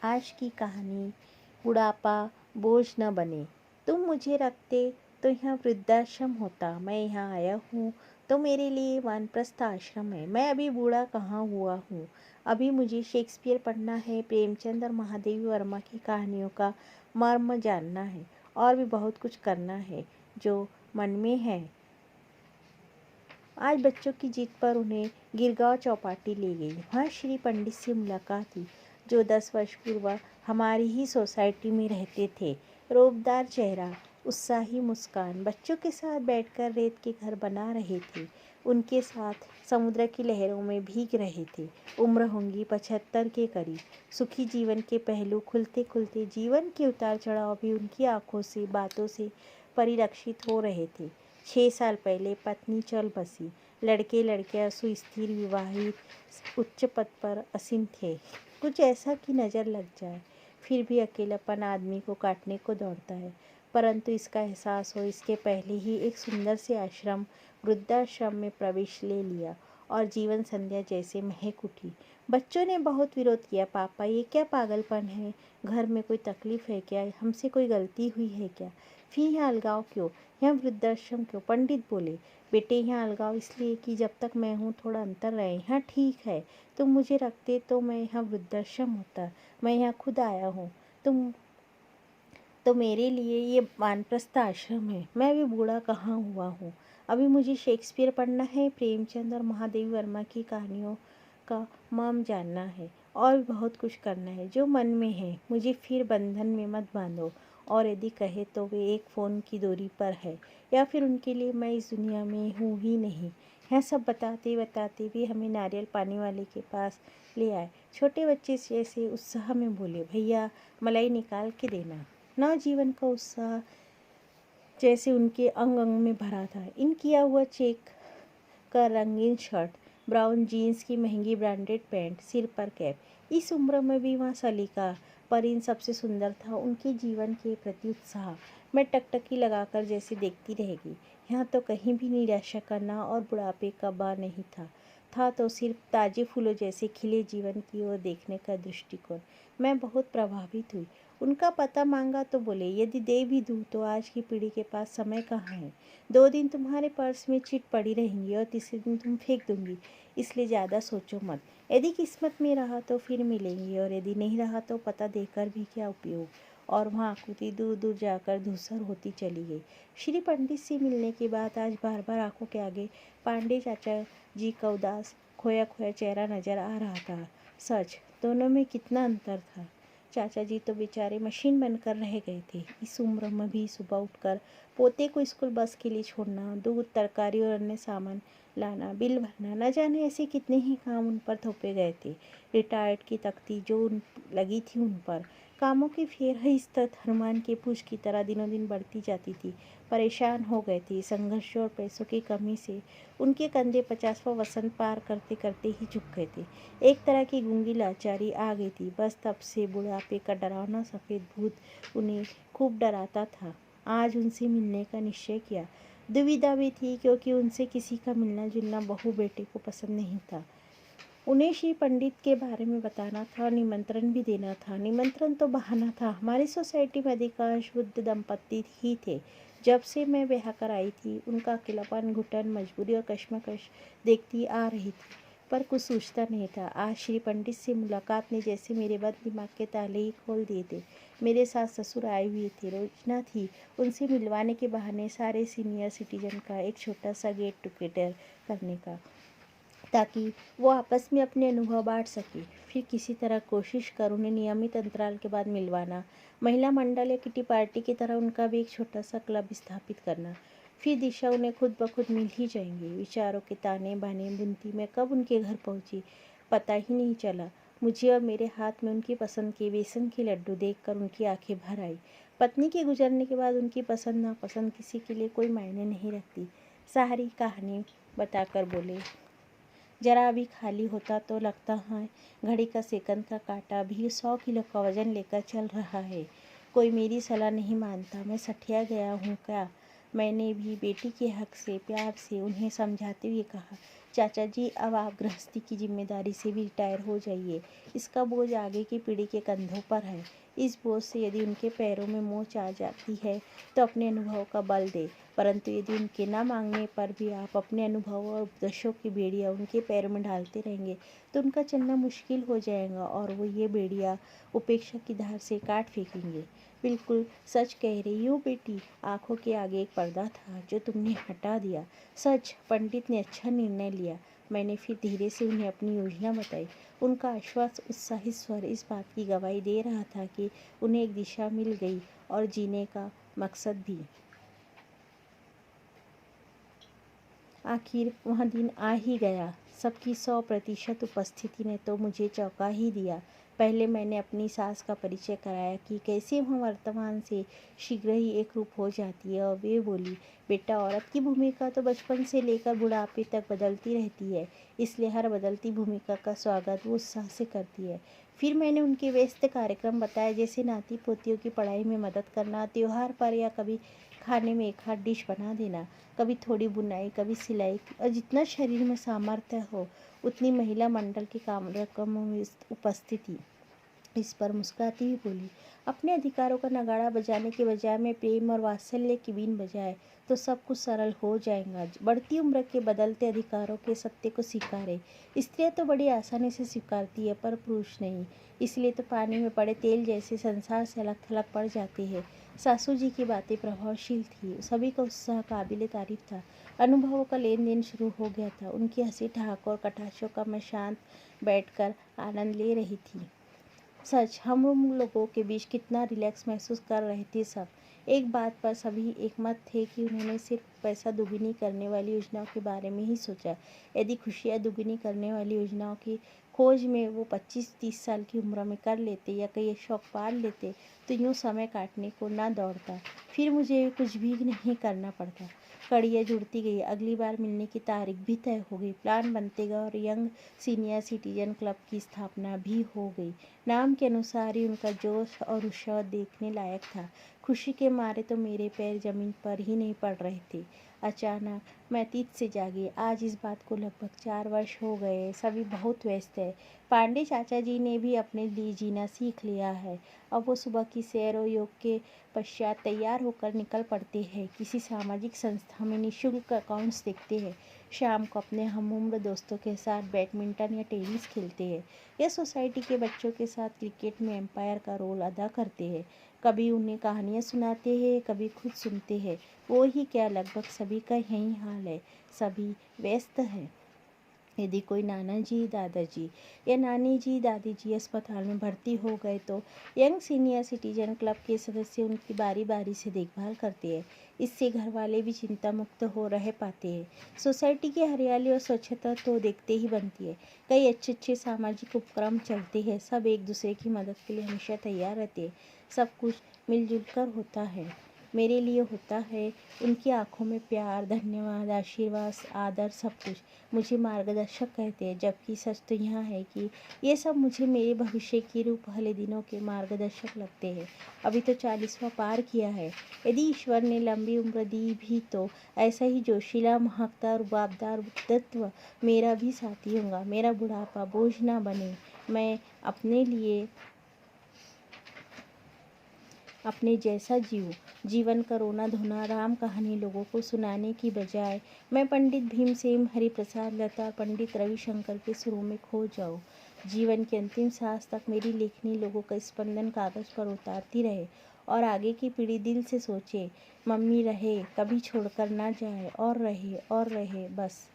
आज की कहानी बुढ़ापा बोझ न बने। तुम मुझे रखते तो यहाँ वृद्धाश्रम होता। मैं यहाँ आया हूँ तो मेरे लिए वानप्रस्थ आश्रम है। मैं अभी बूढ़ा कहाँ हुआ हूँ। अभी मुझे शेक्सपियर पढ़ना है, प्रेमचंद और महादेवी वर्मा की कहानियों का मर्म जानना है और भी बहुत कुछ करना है जो मन में है। आज बच्चों की जिद पर उन्हें गिरगांव चौपाटी ले गई। वहाँ श्री पंडित से मुलाकात हुई, जो 10 वर्ष पूर्व हमारी ही सोसाइटी में रहते थे। रोबदार चेहरा, उत्साही मुस्कान, बच्चों के साथ बैठकर रेत के घर बना रहे थे। उनके साथ समुद्र की लहरों में भीग रहे थे। उम्र होंगी 75 के करीब। सुखी जीवन के पहलू खुलते खुलते जीवन के उतार चढ़ाव भी उनकी आंखों से, बातों से परिलक्षित हो रहे थे। 6 साल पहले पत्नी चल बसी। लड़के लड़कियां सुस्थिर, विवाहित, उच्च पद पर आसीन थे। कुछ ऐसा कि नज़र लग जाए। फिर भी अकेलापन आदमी को काटने को दौड़ता है। परंतु इसका एहसास हो इसके पहले ही एक सुंदर से आश्रम, वृद्धाश्रम में प्रवेश ले लिया और जीवन संध्या जैसे महक उठी। बच्चों ने बहुत विरोध किया। पापा, ये क्या पागलपन है? घर में कोई तकलीफ है क्या? हमसे कोई गलती हुई है क्या? फिर यहाँ अलगाव क्यों? यहाँ वृद्धाश्रम क्यों? पंडित बोले, बेटे यहाँ अलगाव इसलिए कि जब तक मैं हूँ थोड़ा अंतर रहे। यहाँ ठीक है। तुम मुझे रखते तो मैं यहाँ वृद्धाश्रम होता। मैं यहाँ खुद आया हूँ। तुम तो मेरे लिए ये वानप्रस्थ आश्रम है। मैं अभी बूढ़ा कहाँ हुआ हूँ। अभी मुझे शेक्सपियर पढ़ना है, प्रेमचंद और महादेवी वर्मा की कहानियों का मर्म जानना है और भी बहुत कुछ करना है जो मन में है। मुझे फिर बंधन में मत बांधो। और यदि कहे तो वे एक फ़ोन की दूरी पर है, या फिर उनके लिए मैं इस दुनिया में हूँ ही नहीं। यह सब बताते बताते भी हमें नारियल पानी वाले के पास ले आए। छोटे बच्चे जैसे उत्साह में बोले, भैया मलाई निकाल के देना। नवजीवन का उत्साह जैसे उनके अंग अंग में भरा था। इन किया हुआ चेक का रंगीन शर्ट, ब्राउन जीन्स की महंगी ब्रांडेड पैंट, सिर पर कैप। इस उम्र में भी वहाँ सलीका, पर इन सबसे सुंदर था उनके जीवन के प्रति उत्साह। मैं टकटकी लगाकर जैसे देखती रहेगी। यहाँ तो कहीं भी निराशा करना और बुढ़ापे का बा नहीं था तो सिर्फ ताजे फूलों जैसे खिले जीवन की ओर देखने का दृष्टिकोण। मैं बहुत प्रभावित हुई। उनका पता मांगा तो बोले, यदि दे भी दूँ तो आज की पीढ़ी के पास समय कहाँ है। 2 दिन तुम्हारे पर्स में चिट पड़ी रहेंगी और तीसरे दिन तुम फेंक दूंगी। इसलिए ज़्यादा सोचो मत। यदि किस्मत में रहा तो फिर मिलेंगे, और यदि नहीं रहा तो पता देकर भी क्या उपयोग। और वहाँ आकृति दूर दूर जाकर धूसर होती चली गई। श्री पंडित से मिलने के बाद आज बार बार आंखों के आगे पांडे चाचा जी का उदास खोया खोया चेहरा नजर आ रहा था। सच, दोनों में कितना अंतर था। चाचा जी तो बेचारे मशीन बनकर रह गए थे। इस उम्र में भी सुबह उठकर पोते को स्कूल बस के लिए छोड़ना, दूध, तरकारी और अन्य सामान लाना, बिल भरना, न जाने ऐसे कितने ही काम उन पर थोपे गए थे। रिटायर्ड की तख्ती जो लगी थी उन पर, कामों की फेरहिस्त हनुमान के पूछ की तरह दिनों दिन बढ़ती जाती थी। परेशान हो गए थे संघर्षों और पैसों की कमी से। उनके कंधे 50वां वसंत पार करते करते ही झुक गए थे। एक तरह की गूंगी लाचारी आ गई थी। बस तब से बुढ़ापे का डरावना सफ़ेद भूत उन्हें खूब डराता था। आज उनसे मिलने का निश्चय किया। दुविधा भी थी, क्योंकि उनसे किसी का मिलना जुलना बहू बेटे को पसंद नहीं था। उन्हें श्री पंडित के बारे में बताना था और निमंत्रण भी देना था। निमंत्रण तो बहाना था। हमारी सोसाइटी में अधिकांश बुद्ध दंपत्ति ही थे। जब से मैं ब्याह कर आई थी, उनका अकेलापन, घुटन, मजबूरी और कश्मकश देखती आ रही थी, पर कुछ सूझता नहीं था। आज श्री पंडित से मुलाकात ने जैसे मेरे बंद दिमाग के ताले ही खोल दिए थे। मेरे सास ससुर आए हुए थे। रोजना थी। उनसे मिलवाने के बहाने सारे सीनियर सिटीजन का एक छोटा सा गेट टुगेदर करने का, ताकि वो आपस में अपने अनुभव बांट सके। फिर किसी तरह कोशिश कर उन्हें नियमित अंतराल के बाद मिलवाना। महिला मंडल या किटी पार्टी की तरह उनका भी एक छोटा सा क्लब स्थापित करना। फिर दिशा उन्हें खुद ब खुद मिल ही जाएंगी। विचारों के ताने बाने बुनती मैं कब उनके घर पहुंची, पता ही नहीं चला। मुझे और मेरे हाथ में उनकी पसंद के बेसन के लड्डू देखकर उनकी आंखें भर आई। पत्नी के गुजरने के बाद उनकी पसंद नापसंद किसी के लिए कोई मायने नहीं रखती। सारी कहानी बताकर बोले, जरा अभी खाली होता तो लगता है घड़ी का सेकंड का कांटा भी 100 किलो का वजन लेकर चल रहा है। कोई मेरी सलाह नहीं मानता। मैं सठिया गया हूँ क्या? मैंने भी बेटी के हक से प्यार से उन्हें समझाते हुए कहा, चाचा जी, अब आप गृहस्थी की जिम्मेदारी से भी रिटायर हो जाइए। इसका बोझ आगे की पीढ़ी के कंधों पर है। इस बोझ से यदि उनके पैरों में मोच आ जाती है तो अपने अनुभव का बल दे, परंतु यदि उनके ना मांगने पर भी आप अपने अनुभव और उपदेशों की बेड़ियाँ उनके पैरों में डालते रहेंगे तो उनका चलना मुश्किल हो जाएगा और वो ये बेड़ियाँ उपेक्षा की धार से काट फेंकेंगे। बिल्कुल सच कह रही हो बेटी, आंखों के आगे एक पर्दा था जो तुमने हटा दिया। सच, पंडित ने अच्छा निर्णय लिया। मैंने फिर धीरे से उन्हें अपनी योजना बताई। उनका आश्वास उत्साहित स्वर इस बात की गवाही दे रहा था कि उन्हें एक दिशा मिल गई और जीने का मकसद भी। आखिर वह दिन आ ही गया। सबकी 100% उपस्थिति ने तो मुझे चौंका ही दिया। पहले मैंने अपनी सास का परिचय कराया कि कैसे वह वर्तमान से शीघ्र ही एक रूप हो जाती है, और वे बोली, बेटा, औरत की भूमिका तो बचपन से लेकर बुढ़ापे तक बदलती रहती है, इसलिए हर बदलती भूमिका का स्वागत वो उत्साह से करती है। फिर मैंने उनके व्यस्त कार्यक्रम बताए, जैसे नाती पोतियों की पढ़ाई में मदद करना, त्योहार पर या कभी खाने में एक हाथ डिश बना देना, कभी थोड़ी बुनाई, कभी सिलाई, और जितना शरीर में सामर्थ्य हो उतनी महिला मंडल के कार्यक्रमों में उपस्थिति। इस पर मुस्कुराती हुई बोली, अपने अधिकारों का नगाड़ा बजाने के बजाय मैं प्रेम और वात्सल्य की बीन बजाए तो सब कुछ सरल हो जाएगा। बढ़ती उम्र के बदलते अधिकारों के सत्य को स्वीकारे। स्त्रियां तो बड़ी आसानी से स्वीकारती है, पर पुरुष नहीं। इसलिए तो पानी में पड़े तेल जैसे संसार से अलग थलग पड़ जाते हैं। सासू जी की बातें प्रभावशील थी, सभी का उत्साह काबिले तारीफ था। अनुभवों का लेन देन शुरू हो गया था। उनकी हंसी ठहाकों और कटाक्षों का मैं शांत बैठकर आनंद ले रही थी। सच, हम उन लोगों के बीच कितना रिलैक्स महसूस कर रहे थे सब। एक बात पर सभी एकमत थे कि उन्होंने सिर्फ पैसा दुगनी करने वाली योजनाओं के बारे में ही सोचा। यदि खुशियाँ दुगनी करने वाली योजनाओं की खोज में वो 25-30 साल की उम्र में कर लेते या कई शौक पाल लेते तो यूँ समय काटने को ना दौड़ता। फिर मुझे कुछ भी नहीं करना पड़ता। कड़ियाँ जुड़ती गई। अगली बार मिलने की तारीख भी तय हो गई। प्लान बनते गए और यंग सीनियर सिटीजन क्लब की स्थापना भी हो गई। नाम के अनुसार ही उनका जोश और उत्साह देखने लायक था। खुशी के मारे तो मेरे पैर जमीन पर ही नहीं पड़ रहे थे। अचानक मैं अतीत से जागी। आज इस बात को लगभग 4 वर्ष हो गए। सभी बहुत व्यस्त है। पांडे चाचा जी ने भी अपने लिए जीना सीख लिया है। अब वो सुबह की सैर और योग के पश्चात तैयार होकर निकल पड़ते हैं। किसी सामाजिक संस्था में निःशुल्क अकाउंट्स देखते हैं। शाम को अपने हमउम्र दोस्तों के साथ बैडमिंटन या टेनिस खेलते हैं या सोसाइटी के बच्चों के साथ क्रिकेट में एम्पायर का रोल अदा करते हैं। कभी उन्हें कहानियाँ सुनाते हैं, कभी खुद सुनते हैं। वो ही क्या, लगभग सभी का यही हाल है। सभी व्यस्त हैं। यदि कोई नाना जी, दादाजी या नानी जी, दादी जी अस्पताल में भर्ती हो गए तो यंग सीनियर सिटीजन क्लब के सदस्य उनकी बारी बारी से देखभाल करते हैं। इससे घर वाले भी चिंता मुक्त हो रह पाते हैं। सोसाइटी की हरियाली और स्वच्छता तो देखते ही बनती है। कई अच्छे अच्छे सामाजिक उपक्रम चलते हैं। सब एक दूसरे की मदद के लिए हमेशा तैयार रहते हैं। सब कुछ मिलजुल कर होता है। मेरे लिए होता है। उनकी आंखों में प्यार, धन्यवाद, आशीर्वाद, आदर, सब कुछ। मुझे मार्गदर्शक कहते हैं, जबकि सच तो यह है कि ये सब मुझे मेरे भविष्य के रूप वाले दिनों के मार्गदर्शक लगते हैं। अभी तो 40वां पार किया है। यदि ईश्वर ने लंबी उम्र दी भी तो ऐसा ही जोशीला, महकता और रुबाबदार व्यक्तित्व मेरा भी साथी होगा। मेरा बुढ़ापा बोझ ना बने। मैं अपने लिए अपने जैसा जीऊँ। जीवन का रोना धोना राम कहानी लोगों को सुनाने की बजाय मैं पंडित भीमसेन, हरिप्रसाद, लता और पंडित रविशंकर के सुरों में खो जाऊँ। जीवन की अंतिम सांस तक मेरी लेखनी लोगों का स्पंदन कागज पर उतारती रहे और आगे की पीढ़ी दिल से सोचे, मम्मी रहे, कभी छोड़कर ना जाए, और रहे बस।